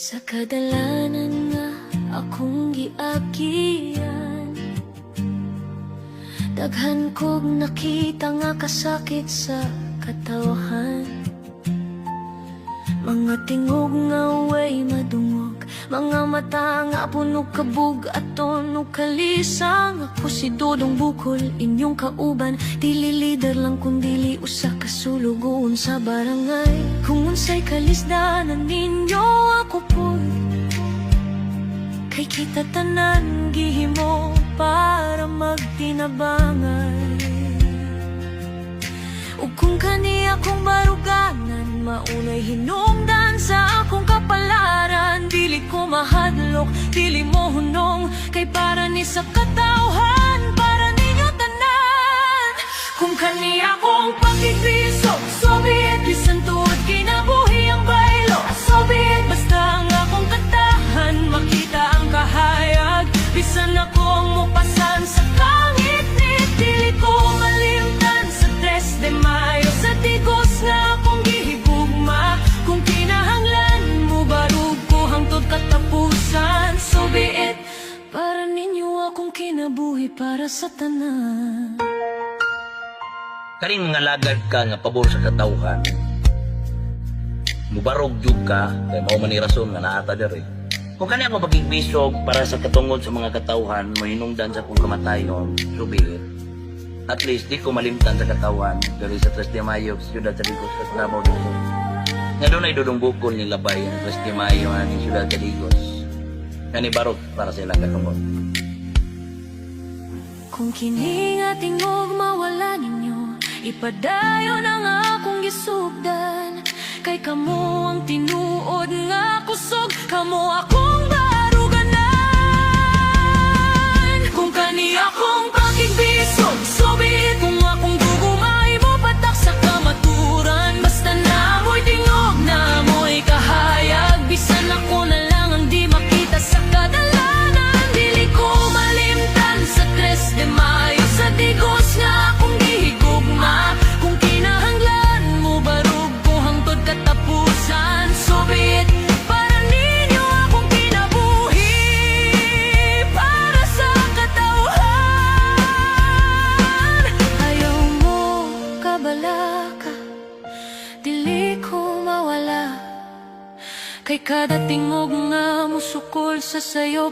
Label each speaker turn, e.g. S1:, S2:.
S1: Sa kadalanan nga akong giagian, daghan kog nakita nga kasakit sa katawhan. Mga tingog nga way madungog, mga mata nga punog kabug aton ug kalisang. Ako si Dodong Bukol, inyong kauban, dili lider lang kundili usa ka sulugoon sa barangay. Kung unsay kalisdanan ninyo ako po, kay kita tanan gihimo para magtinabangay. Ug kung kani akong baruganan, maunay hinungdan sa akong kapalaran. Dili ko mahadlok, dili mo hunong, kay para ni sa katawhan, para ninyo tanan. Kung kani akong pagkikriso, so be it, bisan tuod kinabuhi ang baylo. So be it, basta ang akong katahan, makita ang kahayag, bisan akong mupasan sa kangit-nit. Dili ko malimtan sa 3 de Mayo, sa tigos nga akong gihigugma. Kung kinahanglan mo barug ko hangtod katapusan, so be it, para ninyo akong kinabuhi para sa tanan.
S2: Karing mga lagad ka nga pabor sa katawhan, mubarog jud ka, kay mao man ni rason nga naata diri. Kung kani ako magbisog para sa katungod sa mga katawhan, mahinungdan sa kong kamatayon, so be it. At least di ko malimtan sa katawan diri sa 3 de Mayo, siyudad sa Digos sa Davao dito. Nga doon ay Dodong Bukol ni labay ang 3 de Mayo ang siyudad sa Digos. Kani barok para sa ilang katungod.
S1: Kung kini nga tingog mawala ninyo, ipadayon ang akong gisugdan. Kay kamo ang tinuod nga kusog, kamo akong baruganan. Kung kani akong pakigbisog, so be it. Kung akong gugumay mo patak sa kamaturan, basta na mo'y tingog, na mo'y kahayag, bisan ako na lang ang di makita sa kadalanan. Dili ko malimtan sa 3 de Mayo, sa Digos nga akong gihigugma. Kung kinahanglan mo barug ko hangtod katapusan, so be it, para ninyo akong kinabuhi para sa katawhan. Ayaw mo kabalaka, dili ko mawala, kay kada tingog nga musukol sa sayop